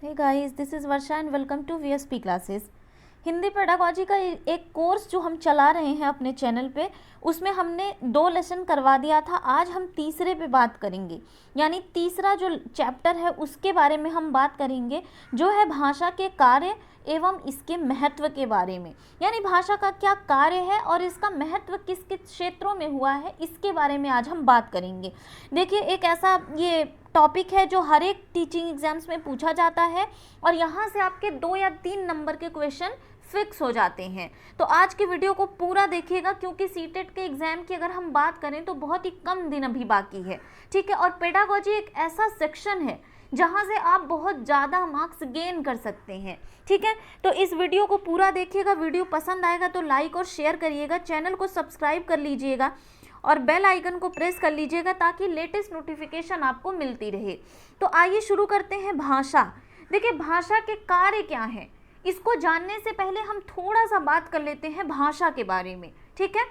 Hey guys, this is Varsha and welcome to VSP classes. Hindi pedagogy का एक course जो हम चला रहे हैं अपने चैनल पे, उसमें हमने 2 लेसन करवा दिया था। आज हम तीसरे पे बात करेंगे, यानी तीसरा जो चैप्टर है उसके बारे में हम बात करेंगे, जो है भाषा के कार्य एवं इसके महत्व के बारे में। यानी भाषा का क्या कार्य है और इसका महत्व किस किस क्षेत्रों में हुआ है, इसके बारे में आज हम बात करेंगे। देखिए, एक ऐसा ये टॉपिक है जो हर एक टीचिंग एग्जाम्स में पूछा जाता है और यहाँ से आपके 2 या 3 नंबर के क्वेश्चन फिक्स हो जाते हैं। तो आज की वीडियो को पूरा देखिएगा, क्योंकि सीटेट के एग्जाम की अगर हम बात करें तो बहुत ही कम दिन अभी बाकी है, ठीक है। और पेडागोजी एक ऐसा सेक्शन है जहाँ से आप बहुत ज़्यादा मार्क्स गेन कर सकते हैं, ठीक है। तो इस वीडियो को पूरा देखिएगा। वीडियो पसंद आएगा तो लाइक और शेयर करिएगा, चैनल को सब्सक्राइब कर लीजिएगा और बेल आइकन को प्रेस कर लीजिएगा ताकि लेटेस्ट नोटिफिकेशन आपको मिलती रहे। तो आइए शुरू करते हैं। भाषा, देखिए भाषा के कार्य क्या हैं, इसको जानने से पहले हम थोड़ा सा बात कर लेते हैं भाषा के बारे में, ठीक है।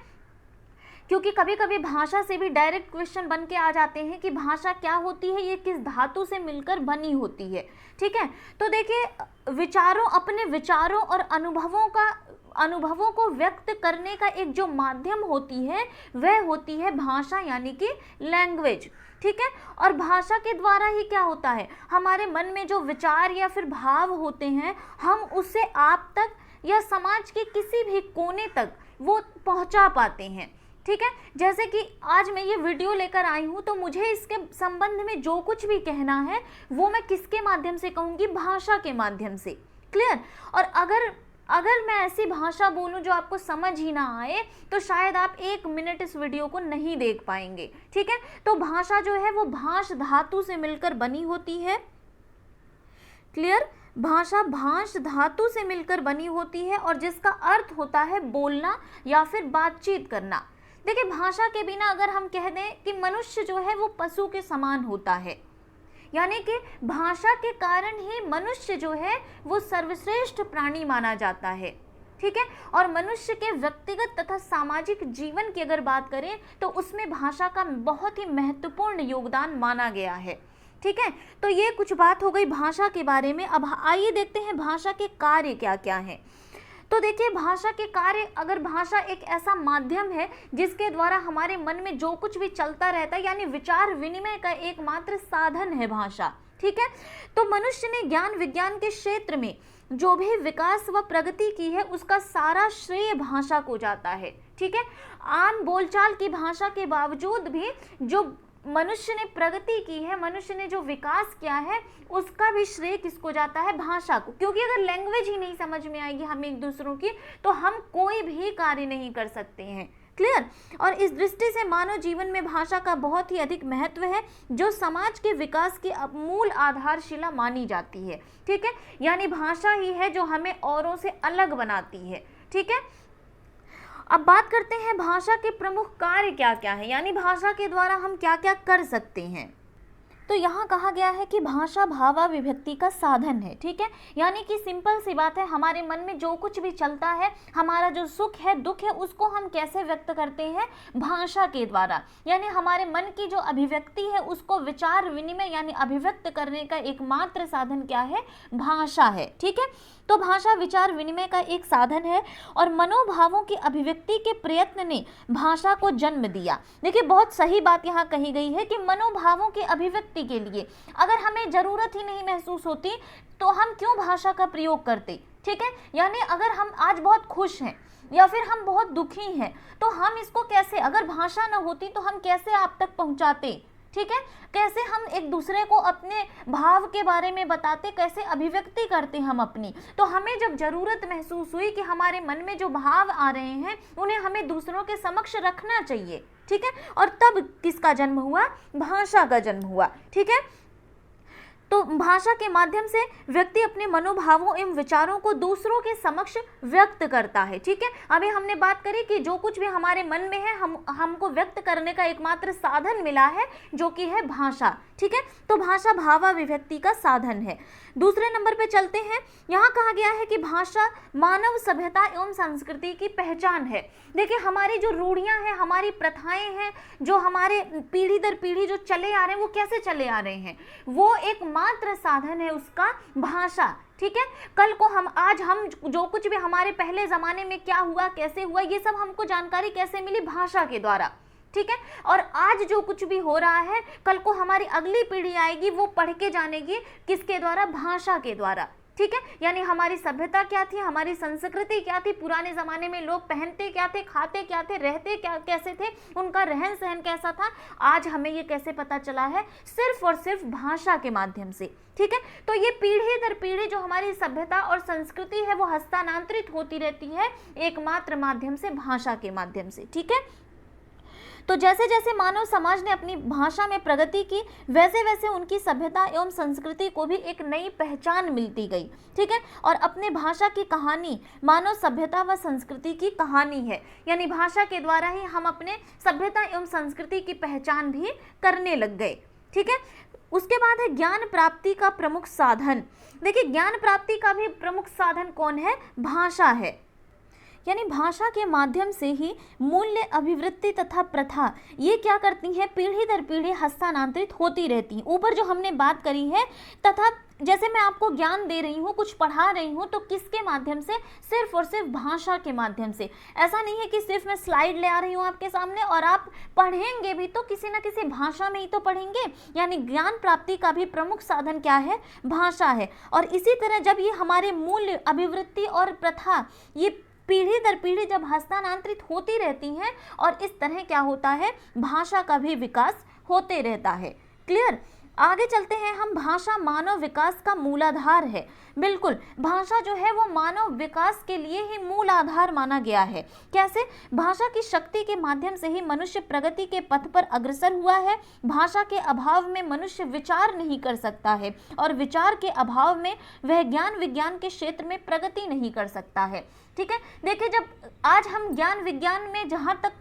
क्योंकि कभी कभी भाषा से भी डायरेक्ट क्वेश्चन बन के आ जाते हैं कि भाषा क्या होती है, ये किस धातु से मिलकर बनी होती है, ठीक है। तो देखिए, अपने विचारों और अनुभवों को व्यक्त करने का एक जो माध्यम होती है वह होती है भाषा, यानी कि लैंग्वेज, ठीक है। और भाषा के द्वारा ही क्या होता है, हमारे मन में जो विचार या फिर भाव होते हैं, हम उसे आप तक या समाज के किसी भी कोने तक वो पहुंचा पाते हैं, ठीक है। जैसे कि आज मैं ये वीडियो लेकर आई हूँ, तो मुझे इसके संबंध में जो कुछ भी कहना है वो मैं किसके माध्यम से कहूँगी, भाषा के माध्यम से, क्लियर। और अगर मैं ऐसी भाषा बोलूं जो आपको समझ ही ना आए तो शायद आप 1 मिनट इस वीडियो को नहीं देख पाएंगे, ठीक है। तो भाषा जो है वो भाष धातु से मिलकर बनी होती है, क्लियर। भाषा भाष धातु से मिलकर बनी होती है और जिसका अर्थ होता है बोलना या फिर बातचीत करना। देखिए, भाषा के बिना अगर हम कह दें कि मनुष्य जो है वो पशु के समान होता है, यानी कि भाषा के कारण ही मनुष्य जो है वो सर्वश्रेष्ठ प्राणी माना जाता है, ठीक है। और मनुष्य के व्यक्तिगत तथा सामाजिक जीवन की अगर बात करें तो उसमें भाषा का बहुत ही महत्वपूर्ण योगदान माना गया है, ठीक है। तो ये कुछ बात हो गई भाषा के बारे में। अब आइए देखते हैं भाषा के कार्य क्या क्या हैं। तो देखिए, भाषा के कार्य, अगर भाषा एक ऐसा माध्यम है जिसके द्वारा हमारे मन में जो कुछ भी चलता रहता है, यानी विचार विनिमय का एकमात्र साधन है भाषा, ठीक है। तो मनुष्य ने ज्ञान विज्ञान के क्षेत्र में जो भी विकास व प्रगति की है उसका सारा श्रेय भाषा को जाता है, ठीक है। आम बोलचाल की भाषा के बावजूद भी जो मनुष्य ने प्रगति की है, मनुष्य ने जो विकास किया है, उसका भी श्रेय किसको जाता है, भाषा को। क्योंकि अगर लैंग्वेज ही नहीं समझ में आएगी हमें एक दूसरों की, तो हम कोई भी कार्य नहीं कर सकते हैं, क्लियर। और इस दृष्टि से मानव जीवन में भाषा का बहुत ही अधिक महत्व है, जो समाज के विकास की मूल आधारशिला मानी जाती है, ठीक है। यानी भाषा ही है जो हमें औरों से अलग बनाती है, ठीक है। अब बात करते हैं भाषा के प्रमुख कार्य क्या क्या है, यानी भाषा के द्वारा हम क्या क्या कर सकते हैं। तो यहाँ कहा गया है कि भाषा भावाभिव्यक्ति का साधन है, ठीक है। यानी कि सिंपल सी बात है, हमारे मन में जो कुछ भी चलता है, हमारा जो सुख है दुख है, उसको हम कैसे व्यक्त करते हैं, भाषा के द्वारा। यानी हमारे मन की जो अभिव्यक्ति है उसको विचार विनिमय यानी अभिव्यक्त करने का एकमात्र साधन क्या है, भाषा है, ठीक है। तो भाषा विचार विनिमय का एक साधन है और मनोभावों की अभिव्यक्ति के प्रयत्न ने भाषा को जन्म दिया। देखिए, बहुत सही बात यहाँ कही गई है कि मनोभावों की अभिव्यक्ति के लिए अगर हमें जरूरत ही नहीं महसूस होती तो हम क्यों भाषा का प्रयोग करते, ठीक है। यानी अगर हम आज बहुत खुश हैं या फिर हम बहुत दुखी हैं तो हम इसको कैसे, अगर भाषा ना होती तो हम कैसे आप तक पहुंचाते, ठीक है। कैसे हम एक दूसरे को अपने भाव के बारे में बताते, कैसे अभिव्यक्ति करते हम अपनी। तो हमें जब जरूरत महसूस हुई कि हमारे मन में जो भाव आ रहे हैं उन्हें हमें दूसरों के समक्ष रखना चाहिए, ठीक है। और तब किसका जन्म हुआ, भाषा का जन्म हुआ, ठीक है। तो भाषा के माध्यम से व्यक्ति अपने मनोभावों एवं विचारों को दूसरों के समक्ष व्यक्त करता है, ठीक है। अभी हमने बात करी कि जो कुछ भी हमारे मन में है हमको व्यक्त करने का एकमात्र साधन मिला है जो कि है भाषा, ठीक है। तो भाषा भावाभिव्यक्ति का साधन है। दूसरे नंबर पे चलते हैं। यहाँ कहा गया है कि भाषा मानव सभ्यता एवं संस्कृति की पहचान है। देखिए, हमारी जो रूढ़ियां हैं, हमारी प्रथाएं हैं, जो हमारे पीढ़ी दर पीढ़ी जो चले आ रहे हैं, वो कैसे चले आ रहे हैं, वो एक एकमात्र साधन है उसका भाषा। ठीक है, कल को आज हम जो कुछ भी हमारे पहले ज़माने में क्या हुआ, कैसे हुआ, ये सब हमको जानकारी कैसे मिली? भाषा के द्वारा। ठीक है, और आज जो कुछ भी हो रहा है, कल को हमारी अगली पीढ़ी आएगी, वो पढ़ के जानेगी, किसके द्वारा? भाषा के द्वारा। ठीक है, यानी हमारी सभ्यता क्या थी, हमारी संस्कृति क्या थी, पुराने ज़माने में लोग पहनते क्या थे, खाते क्या थे, रहते क्या कैसे थे, उनका रहन सहन कैसा था, आज हमें ये कैसे पता चला है? सिर्फ और सिर्फ भाषा के माध्यम से। ठीक है, तो ये पीढ़ी दर पीढ़ी जो हमारी सभ्यता और संस्कृति है वो हस्तांतरित होती रहती है एकमात्र माध्यम से, भाषा के माध्यम से। ठीक है, तो जैसे जैसे मानव समाज ने अपनी भाषा में प्रगति की, वैसे वैसे उनकी सभ्यता एवं संस्कृति को भी एक नई पहचान मिलती गई। ठीक है, और अपने भाषा की कहानी मानव सभ्यता व संस्कृति की कहानी है, यानी भाषा के द्वारा ही हम अपने सभ्यता एवं संस्कृति की पहचान भी करने लग गए। ठीक है, उसके बाद है ज्ञान प्राप्ति का प्रमुख साधन। देखिए, ज्ञान प्राप्ति का भी प्रमुख साधन कौन है? भाषा है। यानी भाषा के माध्यम से ही मूल्य, अभिवृत्ति तथा प्रथा ये क्या करती हैं? पीढ़ी दर पीढ़ी हस्तांतरित होती रहती हैं। ऊपर जो हमने बात करी है, तथा जैसे मैं आपको ज्ञान दे रही हूँ, कुछ पढ़ा रही हूँ, तो किसके माध्यम से? सिर्फ और सिर्फ भाषा के माध्यम से। ऐसा नहीं है कि सिर्फ मैं स्लाइड ले आ रही हूँ आपके सामने और आप पढ़ेंगे भी तो किसी न किसी भाषा में ही तो पढ़ेंगे। यानी ज्ञान प्राप्ति का भी प्रमुख साधन क्या है? भाषा है। और इसी तरह जब ये हमारे मूल्य, अभिवृत्ति और प्रथा ये पीढ़ी दर पीढ़ी जब हस्तांतरित होती रहती हैं, और इस तरह क्या होता है? भाषा का भी विकास होते रहता है। क्लियर? आगे चलते हैं हम। भाषा मानव विकास का मूलाधार है। बिल्कुल, भाषा जो है वो मानव विकास के लिए ही मूल आधार माना गया है। कैसे? भाषा की शक्ति के माध्यम से ही मनुष्य प्रगति के पथ पर अग्रसर हुआ है। भाषा के अभाव में मनुष्य विचार नहीं कर सकता है, और विचार के अभाव में वह ज्ञान विज्ञान के क्षेत्र में प्रगति नहीं कर सकता है। ठीक है, देखिए, जब आज हम ज्ञान विज्ञान में जहाँ तक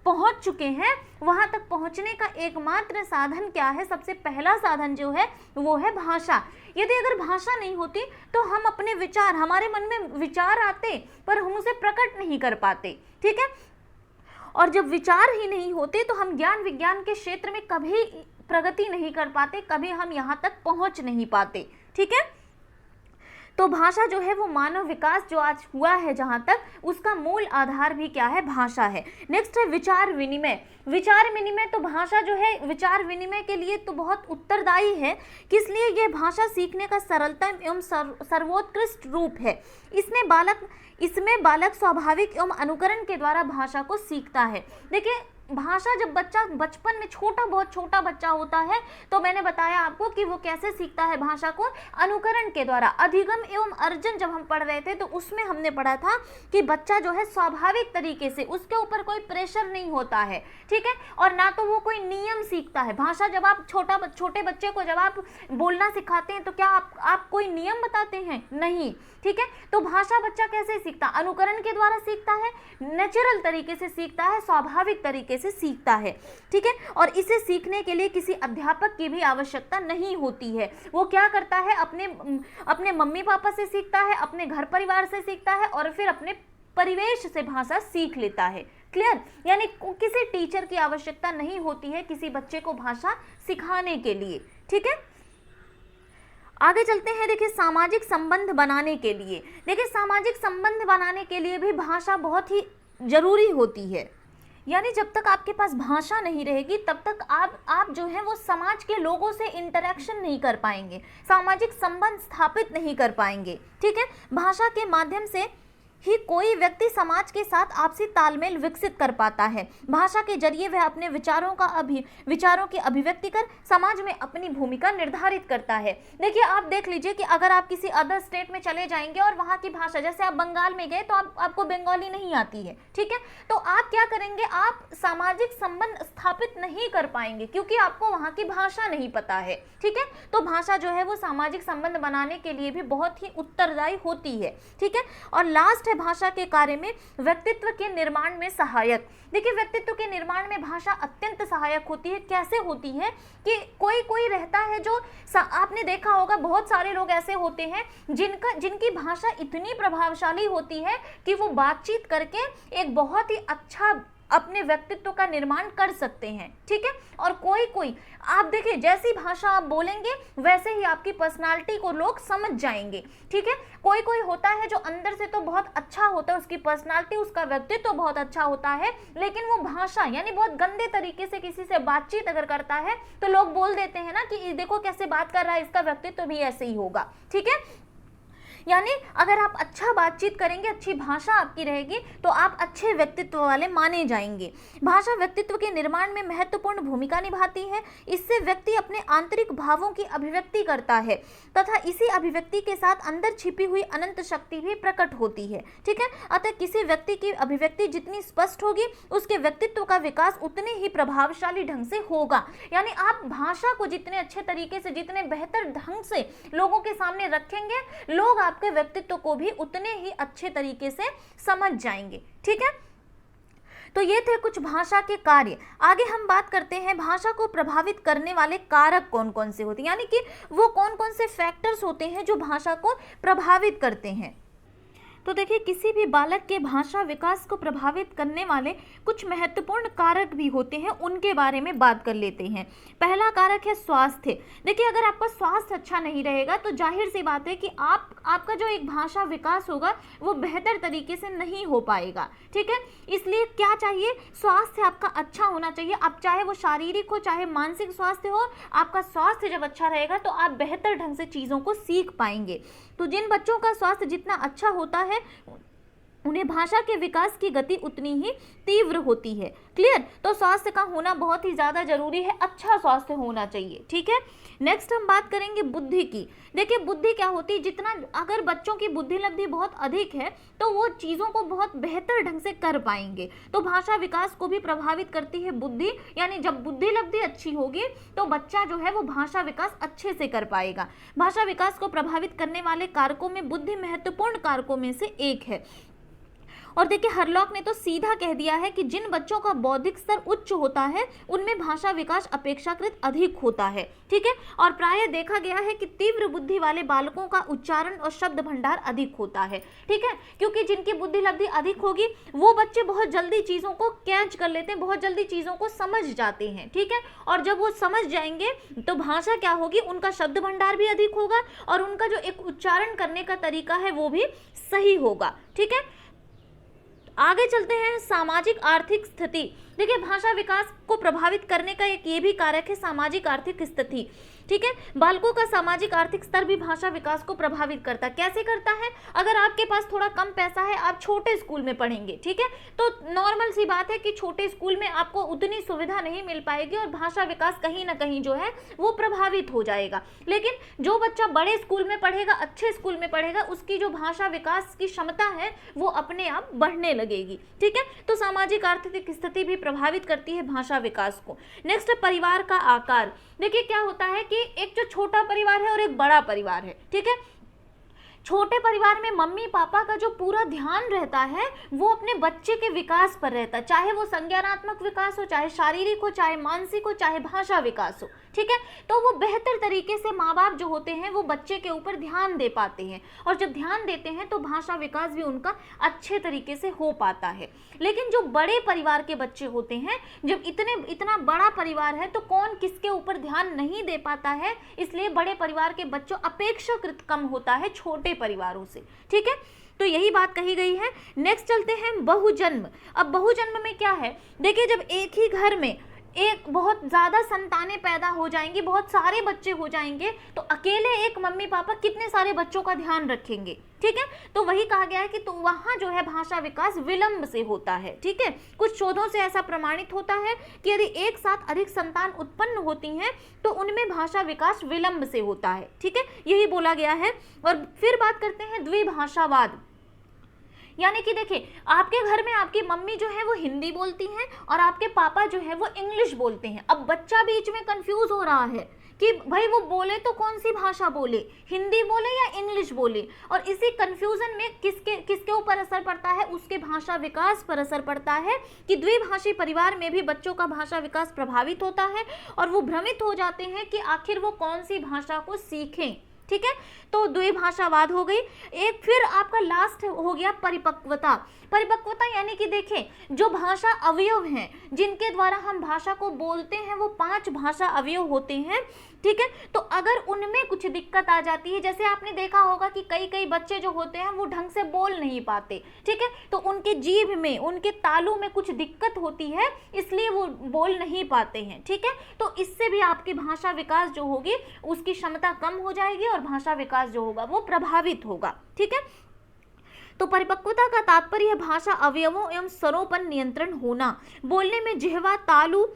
पहुंच चुके हैं, वहां तक पहुंचने का एकमात्र साधन क्या है? सबसे पहला साधन जो है वो है भाषा। यदि अगर भाषा नहीं होती तो हम अपने विचार, हमारे मन में विचार आते पर हम उसे प्रकट नहीं कर पाते। ठीक है, और जब विचार ही नहीं होते तो हम ज्ञान विज्ञान के क्षेत्र में कभी प्रगति नहीं कर पाते, कभी हम यहाँ तक पहुँच नहीं पाते। ठीक है, तो भाषा जो है वो मानव विकास जो आज हुआ है जहाँ तक, उसका मूल आधार भी क्या है? भाषा है। नेक्स्ट है विचार विनिमय। विचार विनिमय, तो भाषा जो है विचार विनिमय के लिए तो बहुत उत्तरदायी है। किस लिए? ये भाषा सीखने का सरलतम एवं सर्वोत्कृष्ट रूप है। इसमें बालक स्वाभाविक एवं अनुकरण के द्वारा भाषा को सीखता है। देखिए, भाषा जब बच्चा बचपन में बहुत छोटा बच्चा होता है, तो मैंने बताया आपको कि वो कैसे सीखता है भाषा को? अनुकरण के द्वारा। अधिगम एवं अर्जन जब हम पढ़ रहे थे तो उसमें हमने पढ़ा था कि बच्चा जो है स्वाभाविक तरीके से, उसके ऊपर कोई प्रेशर नहीं होता है। ठीक है, और ना तो वो कोई नियम सीखता है। भाषा जब आप छोटे बच्चे को जब आप बोलना सिखाते हैं तो क्या आप कोई नियम बताते हैं? नहीं। ठीक है, तो भाषा बच्चा कैसे सीखता? अनुकरण के द्वारा सीखता है, नेचुरल तरीके से सीखता है, स्वाभाविक तरीके से सीखता है। ठीक है, और इसे सीखने के लिए किसी अध्यापक की भी आवश्यकता नहीं होती है। वो क्या करता है? अपने मम्मी पापा से सीखता है, अपने घर परिवार से सीखता है, और फिर अपने परिवेश से भाषा सीख लेता है। क्लियर? यानी किसी टीचर की आवश्यकता नहीं होती है किसी बच्चे को भाषा सिखाने के लिए। ठीक है, आगे चलते हैं। देखिए, सामाजिक संबंध बनाने के लिए, देखिए सामाजिक संबंध बनाने के लिए भी भाषा बहुत ही जरूरी होती है। यानी जब तक आपके पास भाषा नहीं रहेगी तब तक आप जो है वो समाज के लोगों से इंटरेक्शन नहीं कर पाएंगे, सामाजिक संबंध स्थापित नहीं कर पाएंगे। ठीक है, भाषा के माध्यम से ही कोई व्यक्ति समाज के साथ आपसी तालमेल विकसित कर पाता है। भाषा के जरिए वह अपने विचारों की अभिव्यक्ति कर समाज में अपनी भूमिका निर्धारित करता है। देखिए, आप देख लीजिए कि अगर आप किसी अदर स्टेट में चले जाएंगे और वहाँ की भाषा, जैसे आप बंगाल में गए तो आपको बंगाली नहीं आती है। ठीक है, तो आप क्या करेंगे? आप सामाजिक संबंध स्थापित नहीं कर पाएंगे क्योंकि आपको वहाँ की भाषा नहीं पता है। ठीक है, तो भाषा जो है वो सामाजिक संबंध बनाने के लिए भी बहुत ही उत्तरदायी होती है। ठीक है, और लास्ट भाषा के कार्य में व्यक्तित्व के निर्माण में सहायक। देखिए, व्यक्तित्व के निर्माण में भाषा अत्यंत सहायक होती है। कैसे होती है कि कोई रहता है जो आपने देखा होगा, बहुत सारे लोग ऐसे होते हैं जिनकी भाषा इतनी प्रभावशाली होती है कि वो बातचीत करके एक बहुत ही अच्छा अपने व्यक्तित्व का निर्माण कर सकते हैं, ठीक है। और कोई कोई आप देखिए, जैसी भाषा आप बोलेंगे वैसे ही आपकी पर्सनालिटी को लोग समझ जाएंगे, ठीक है। कोई कोई होता है जो अंदर से तो बहुत अच्छा होता है, उसकी पर्सनालिटी, उसका व्यक्तित्व तो बहुत अच्छा होता है, लेकिन वो भाषा यानी बहुत गंदे तरीके से किसी से बातचीत अगर करता है तो लोग बोल देते हैं ना कि देखो कैसे बात कर रहा है, इसका व्यक्तित्व भी ऐसे ही होगा, ठीक है। यानी अगर आप अच्छा बातचीत करेंगे, अच्छी भाषा आपकी रहेगी, तो आप अच्छे व्यक्तित्व वाले माने जाएंगे। भाषा व्यक्तित्व के निर्माण में महत्वपूर्ण भूमिका निभाती है। इससे व्यक्ति अपने आंतरिक भावों की अभिव्यक्ति करता है तथा इसी अभिव्यक्ति के साथ अंदर छिपी हुई अनंत शक्ति भी प्रकट होती है, ठीक है। अतः किसी व्यक्ति की अभिव्यक्ति जितनी स्पष्ट होगी, उसके व्यक्तित्व का विकास उतने ही प्रभावशाली ढंग से होगा। यानी आप भाषा को जितने अच्छे तरीके से, जितने बेहतर ढंग से लोगों के सामने रखेंगे, लोग आपके व्यक्तित्व को भी उतने ही अच्छे तरीके से समझ जाएंगे, ठीक है। तो ये थे कुछ भाषा के कार्य। आगे हम बात करते हैं भाषा को प्रभावित करने वाले कारक कौन कौन से होते हैं, यानी कि वो कौन कौन से फैक्टर्स होते हैं जो भाषा को प्रभावित करते हैं। तो देखिए, किसी भी बालक के भाषा विकास को प्रभावित करने वाले कुछ महत्वपूर्ण कारक भी होते हैं, उनके बारे में बात कर लेते हैं। पहला कारक है स्वास्थ्य। देखिए, अगर आपका स्वास्थ्य अच्छा नहीं रहेगा तो जाहिर सी बात है कि आपका जो एक भाषा विकास होगा वो बेहतर तरीके से नहीं हो पाएगा, ठीक है। इसलिए क्या चाहिए, स्वास्थ्य आपका अच्छा होना चाहिए। अब चाहे वो शारीरिक हो चाहे मानसिक स्वास्थ्य हो, आपका स्वास्थ्य जब अच्छा रहेगा तो आप बेहतर ढंग से चीज़ों को सीख पाएंगे। तो जिन बच्चों का स्वास्थ्य जितना अच्छा होता है उन्हें भाषा के विकास की गति उतनी ही तीव्र होती है। क्लियर। तो स्वास्थ्य का होना बहुत ही ज़्यादा जरूरी है, अच्छा स्वास्थ्य होना चाहिए, ठीक है। नेक्स्ट हम बात करेंगे बुद्धि की। देखिए, बुद्धि क्या होती है, जितना अगर बच्चों की बुद्धि लब्धि बहुत अधिक है तो वो चीज़ों को बहुत बेहतर ढंग से कर पाएंगे। तो भाषा विकास को भी प्रभावित करती है बुद्धि, यानी जब बुद्धि लब्धि अच्छी होगी तो बच्चा जो है वो भाषा विकास अच्छे से कर पाएगा। भाषा विकास को प्रभावित करने वाले कारकों में बुद्धि महत्वपूर्ण कारकों में से एक है। और देखिए, हरलॉक ने तो सीधा कह दिया है कि जिन बच्चों का बौद्धिक स्तर उच्च होता है उनमें भाषा विकास अपेक्षाकृत अधिक होता है, ठीक है। और प्रायः देखा गया है कि तीव्र बुद्धि वाले बालकों का उच्चारण और शब्द भंडार अधिक होता है, ठीक है। क्योंकि जिनकी बुद्धि लब्धि अधिक होगी वो बच्चे बहुत जल्दी चीज़ों को कैच कर लेते हैं, बहुत जल्दी चीज़ों को समझ जाते हैं, ठीक है। और जब वो समझ जाएंगे तो भाषा क्या होगी, उनका शब्द भंडार भी अधिक होगा और उनका जो एक उच्चारण करने का तरीका है वो भी सही होगा, ठीक है। आगे चलते हैं, सामाजिक आर्थिक स्थिति। देखिए, भाषा विकास को प्रभावित करने का एक ये भी कारक है सामाजिक आर्थिक स्थिति, ठीक है। बालकों का सामाजिक आर्थिक स्तर भी भाषा विकास को प्रभावित करता है। कैसे करता है, अगर आपके पास थोड़ा कम पैसा है, आप छोटे स्कूल में पढ़ेंगे, ठीक है, तो नॉर्मल सी बात है कि छोटे स्कूल में आपको उतनी सुविधा नहीं मिल पाएगी और भाषा विकास कहीं ना कहीं जो है वो प्रभावित हो जाएगा। लेकिन जो बच्चा बड़े स्कूल में पढ़ेगा, अच्छे स्कूल में पढ़ेगा, उसकी जो भाषा विकास की क्षमता है वो अपने आप बढ़ने लगेगी, ठीक है। तो सामाजिक आर्थिक स्थिति भी प्रभावित करती है भाषा विकास को। नेक्स्ट, परिवार का आकार। देखिए, क्या होता है कि एक जो छोटा परिवार है और एक बड़ा परिवार है, ठीक है। छोटे परिवार में मम्मी पापा का जो पूरा ध्यान रहता है वो अपने बच्चे के विकास पर रहता है, चाहे वो संज्ञानात्मक विकास हो, चाहे शारीरिक हो, चाहे मानसिक हो, चाहे भाषा विकास हो, ठीक है। तो वो बेहतर तरीके से माँ बाप जो होते हैं वो बच्चे के ऊपर ध्यान दे पाते हैं और जब ध्यान देते हैं तो भाषा विकास भी उनका अच्छे तरीके से हो पाता है। लेकिन जो बड़े परिवार के बच्चे होते हैं, जब इतना बड़ा परिवार है तो कौन किसके ऊपर ध्यान नहीं दे पाता है, इसलिए बड़े परिवार के बच्चों अपेक्षाकृत कम होता है छोटे परिवारों से, ठीक है। तो यही बात कही गई है। नेक्स्ट चलते हैं बहुजन्म। अब बहुजन्म में क्या है, देखिए, जब एक ही घर में एक बहुत ज़्यादा संतानें पैदा हो जाएंगी, बहुत सारे बच्चे हो जाएंगे, तो अकेले एक मम्मी पापा कितने सारे बच्चों का ध्यान रखेंगे, ठीक है। तो वही कहा गया है कि तो वहाँ जो है भाषा विकास विलंब से होता है, ठीक है। कुछ शोधों से ऐसा प्रमाणित होता है कि यदि एक साथ अधिक संतान उत्पन्न होती हैं तो उनमें भाषा विकास विलंब से होता है, ठीक है, यही बोला गया है। और फिर बात करते हैं द्विभाषावाद। यानी कि देखिए, आपके घर में आपकी मम्मी जो है वो हिंदी बोलती हैं और आपके पापा जो है वो इंग्लिश बोलते हैं। अब बच्चा बीच में कंफ्यूज हो रहा है कि भाई वो बोले तो कौन सी भाषा बोले, हिंदी बोले या इंग्लिश बोले। और इसी कंफ्यूजन में किसके ऊपर असर पड़ता है, उसके भाषा विकास पर असर पड़ता है कि द्विभाषी परिवार में भी बच्चों का भाषा विकास प्रभावित होता है और वो भ्रमित हो जाते हैं कि आखिर वो कौन सी भाषा को सीखें, ठीक है। तो द्विभाषावाद हो गई। एक फिर आपका लास्ट हो गया परिपक्वता। परिपक्वता यानी कि देखें, जो भाषा अवयव हैं जिनके द्वारा हम भाषा को बोलते हैं वो 5 भाषा अवयव होते हैं, ठीक है। तो अगर उनमें कुछ दिक्कत आ जाती है, जैसे आपने देखा होगा कि कई बच्चे जो होते हैं वो ढंग से बोल नहीं पाते, ठीक है, तो उनके जीभ में, उनके तालू में कुछ दिक्कत होती है, इसलिए वो बोल नहीं पाते हैं, ठीक है। तो इससे भी आपकी भाषा विकास जो होगी उसकी क्षमता कम हो जाएगी और भाषा विकास जो होगा वो प्रभावित होगा, ठीक है। तो परिपक्वता का तात्पर्य भाषा अवयवों एवं स्वरों पर नियंत्रण होना। बोलने में जिह्वा, तालु,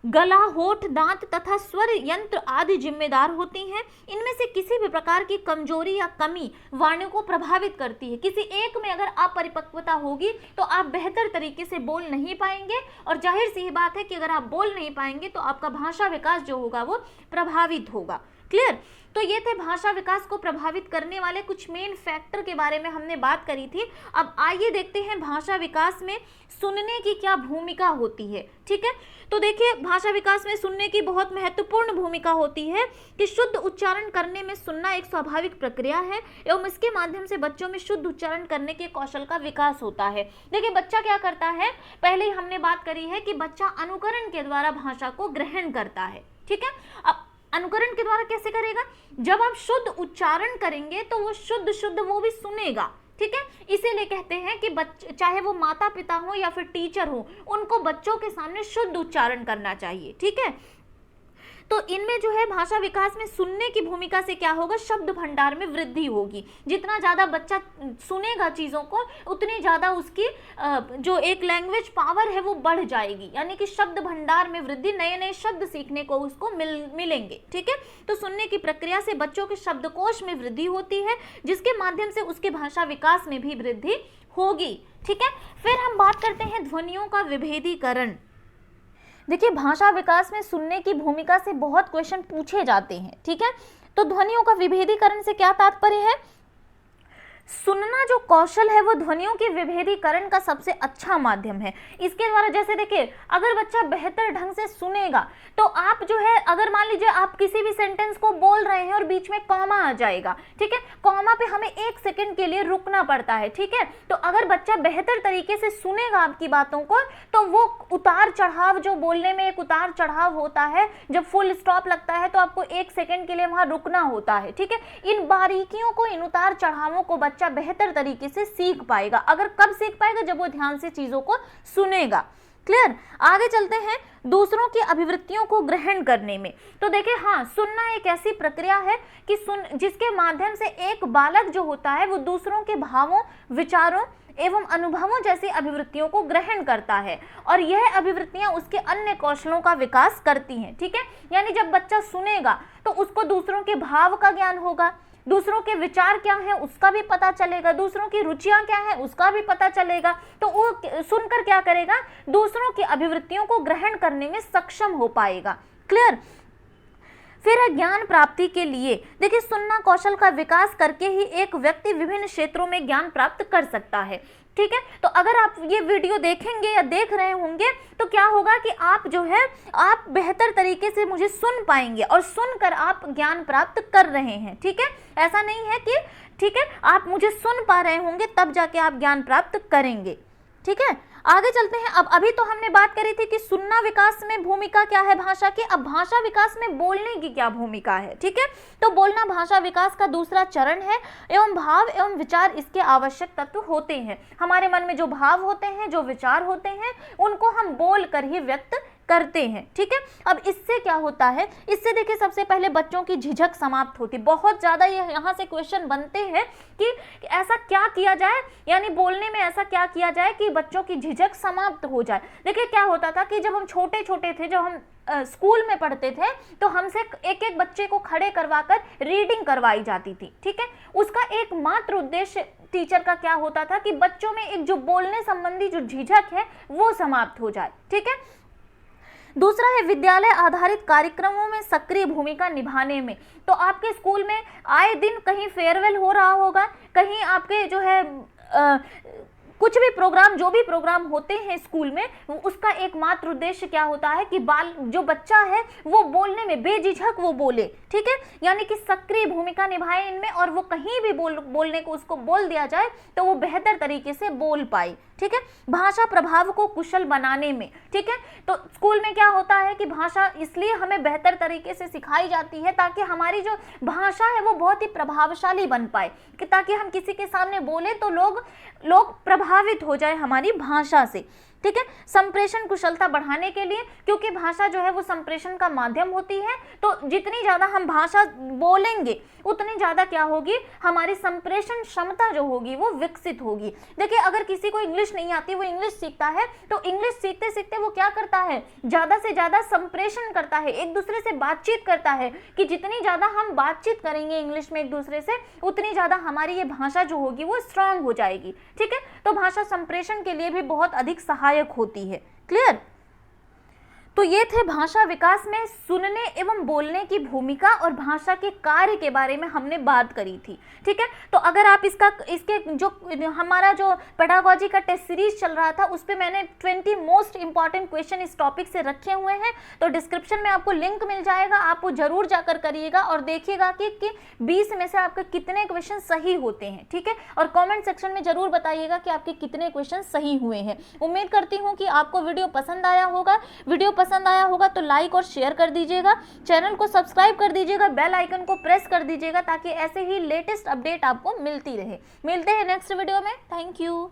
गला, होठ, दांत तथा स्वर यंत्र आदि जिम्मेदार होती हैं। इनमें से किसी भी प्रकार की कमजोरी या कमी वाणी को प्रभावित करती है। किसी एक में अगर अपरिपक्वता होगी तो आप बेहतर तरीके से बोल नहीं पाएंगे, और जाहिर सी बात है कि अगर आप बोल नहीं पाएंगे तो आपका भाषा विकास जो होगा वो प्रभावित होगा। क्लियर। तो ये थे भाषा विकास को प्रभावित करने वाले कुछ मेन फैक्टर के बारे में हमने बात करी थी। अब आइए देखते हैं भाषा विकास में सुनने की क्या भूमिका होती है, ठीक है। तो देखिए, भाषा विकास में सुनने की बहुत महत्वपूर्ण भूमिका होती है कि शुद्ध उच्चारण करने में सुनना एक स्वाभाविक प्रक्रिया है एवं इसके माध्यम से बच्चों में शुद्ध उच्चारण करने के कौशल का विकास होता है। देखिए, बच्चा क्या करता है, पहले ही हमने बात करी है कि बच्चा अनुकरण के द्वारा भाषा को ग्रहण करता है, ठीक है। अब अनुकरण के द्वारा कैसे करेगा, जब आप शुद्ध उच्चारण करेंगे तो वो शुद्ध वो भी सुनेगा, ठीक है। इसीलिए कहते हैं कि बच्चे, चाहे वो माता पिता हो या फिर टीचर हो, उनको बच्चों के सामने शुद्ध उच्चारण करना चाहिए, ठीक है। तो इनमें जो है भाषा विकास में सुनने की भूमिका से क्या होगा, शब्द भंडार में वृद्धि होगी। जितना ज़्यादा बच्चा सुनेगा चीज़ों को, उतनी ज़्यादा उसकी जो एक लैंग्वेज पावर है वो बढ़ जाएगी, यानी कि शब्द भंडार में वृद्धि, नए नए शब्द सीखने को उसको मिलेंगे, ठीक है। तो सुनने की प्रक्रिया से बच्चों के शब्दकोश में वृद्धि होती है, जिसके माध्यम से उसके भाषा विकास में भी वृद्धि होगी, ठीक है। फिर हम बात करते हैं ध्वनियों का विभेदीकरण। देखिए, भाषा विकास में सुनने की भूमिका से बहुत क्वेश्चन पूछे जाते हैं, ठीक है। तो ध्वनियों का विभेदीकरण से क्या तात्पर्य है, सुनना जो कौशल है वो ध्वनियों के विभेदीकरण का सबसे अच्छा माध्यम है। इसके द्वारा, जैसे देखिए, अगर बच्चा बेहतर ढंग से सुनेगा तो आप जो है, अगर मान लीजिए आप किसी भी सेंटेंस को बोल रहे हैं और बीच में कॉमा आ जाएगा, ठीक है, कॉमा पे हमें 1 सेकंड के लिए रुकना पड़ता है, ठीक है। तो अगर बच्चा बेहतर तरीके से सुनेगा आपकी बातों को, तो वो उतार चढ़ाव, जो बोलने में एक उतार चढ़ाव होता है, जब फुल स्टॉप लगता है तो आपको 1 सेकंड के लिए वहां रुकना होता है, ठीक है। इन बारीकियों को, इन उतार चढ़ावों को बच्चा बेहतर तरीके से सीख पाएगा। अगर कब सीख पाएगा, जब वो ध्यान से चीजों को सुनेगा। क्लियर। आगे चलते हैं दूसरों की अभिवृत्तियों को ग्रहण करने में। तो देखिए, हाँ, सुनना एक ऐसी प्रक्रिया है कि जिसके माध्यम से एक बालक जो होता है वो दूसरों के भावों, विचारों एवं अनुभवों जैसी अभिवृत्तियों को ग्रहण करता है, और यह अभिवृत्तियां उसके अन्य कौशलों का विकास करती हैं, ठीक है। यानी जब बच्चा सुनेगा तो उसको दूसरों के भाव का ज्ञान होगा, दूसरों के विचार क्या है उसका भी पता चलेगा, दूसरों की रुचियां क्या है उसका भी पता चलेगा। तो वो सुनकर क्या करेगा, दूसरों की अभिवृत्तियों को ग्रहण करने में सक्षम हो पाएगा। क्लियर। फिर है ज्ञान प्राप्ति के लिए। देखिए, सुनना कौशल का विकास करके ही एक व्यक्ति विभिन्न क्षेत्रों में ज्ञान प्राप्त कर सकता है, ठीक है। तो अगर आप ये वीडियो देखेंगे या देख रहे होंगे तो क्या होगा कि आप जो है, आप बेहतर तरीके से मुझे सुन पाएंगे और सुनकर आप ज्ञान प्राप्त कर रहे हैं, ठीक है। ऐसा नहीं है कि, ठीक है, आप मुझे सुन पा रहे होंगे तब जाके आप ज्ञान प्राप्त करेंगे, ठीक है। आगे चलते हैं। अब अभी तो हमने बात करी थी कि सुनना विकास में भूमिका क्या है भाषा की, अब भाषा विकास में बोलने की क्या भूमिका है, ठीक है। तो बोलना भाषा विकास का दूसरा चरण है एवं भाव एवं विचार इसके आवश्यक तत्व होते हैं। हमारे मन में जो भाव होते हैं, जो विचार होते हैं, उनको हम बोल कर ही व्यक्त करते हैं, ठीक है। अब इससे क्या होता है, इससे देखिए, सबसे पहले बच्चों की झिझक समाप्त होती। बहुत ज़्यादा यहाँ से क्वेश्चन बनते हैं कि ऐसा क्या किया जाए, यानी बोलने में ऐसा क्या किया जाए कि बच्चों की झिझक समाप्त हो जाए। देखिए, क्या होता था कि जब हम छोटे छोटे थे, जब हम स्कूल में पढ़ते थे, तो हमसे एक एक बच्चे को खड़े करवाकर रीडिंग करवाई जाती थी, ठीक है। उसका एकमात्र उद्देश्य टीचर का क्या होता था कि बच्चों में एक जो बोलने संबंधी जो झिझक है वो समाप्त हो जाए, ठीक है। दूसरा है विद्यालय आधारित कार्यक्रमों में सक्रिय भूमिका निभाने में। तो आपके स्कूल में आए दिन कहीं फेयरवेल हो रहा होगा, कहीं आपके जो है कुछ भी प्रोग्राम, जो भी प्रोग्राम होते हैं स्कूल में, उसका एकमात्र उद्देश्य क्या होता है कि जो बच्चा है वो बोलने में बेझिझक वो बोले, ठीक है, यानी कि सक्रिय भूमिका निभाए इनमें, और वो कहीं भी बोलने को उसको बोल दिया जाए तो वो बेहतर तरीके से बोल पाए, ठीक है। भाषा प्रभाव को कुशल बनाने में, ठीक है, तो स्कूल में क्या होता है कि भाषा इसलिए हमें बेहतर तरीके से सिखाई जाती है ताकि हमारी जो भाषा है वो बहुत ही प्रभावशाली बन पाए, कि ताकि हम किसी के सामने बोले तो लोग प्रभावित हो जाए हमारी भाषा से, ठीक है। संप्रेषण कुशलता बढ़ाने के लिए, क्योंकि भाषा जो है वो संप्रेषण का माध्यम होती है, तो जितनी ज़्यादा हम भाषा बोलेंगे उतनी ज़्यादा क्या होगी, हमारी संप्रेषण क्षमता जो होगी वो विकसित होगी। देखिए, अगर किसी को इंग्लिश नहीं आती, वो इंग्लिश सीखता है, तो इंग्लिश सीखते सीखते वो क्या करता है, ज़्यादा से ज़्यादा संप्रेषण करता है, एक दूसरे से बातचीत करता है, कि जितनी ज़्यादा हम बातचीत करेंगे इंग्लिश में एक दूसरे से, उतनी ज़्यादा हमारी ये भाषा जो होगी वो स्ट्रांग हो जाएगी, ठीक है। तो भाषा संप्रेषण के लिए भी बहुत अधिक सहायक होती है। क्लियर? तो ये थे भाषा विकास में सुनने एवं बोलने की भूमिका और भाषा के कार्य के बारे में हमने बात करी थी, ठीक है। तो अगर आप इसके जो हमारा जो पेडागॉजी का टेस्ट सीरीज चल रहा था उस पे मैंने 20 मोस्ट इंपॉर्टेंट क्वेश्चन इस टॉपिक से रखे हुए हैं, तो डिस्क्रिप्शन में आपको लिंक मिल जाएगा, आप वो जरूर जाकर करिएगा और देखिएगा कि 20 में से आपके कितने क्वेश्चन सही होते हैं, ठीक है। और कॉमेंट सेक्शन में जरूर बताइएगा कि आपके कितने क्वेश्चन सही हुए हैं। उम्मीद करती हूँ कि आपको वीडियो पसंद आया होगा। वीडियो पसंद आया होगा तो लाइक और शेयर कर दीजिएगा, चैनल को सब्सक्राइब कर दीजिएगा, बेल आइकन को प्रेस कर दीजिएगा, ताकि ऐसे ही लेटेस्ट अपडेट आपको मिलती रहे। मिलते हैं नेक्स्ट वीडियो में। Thank you.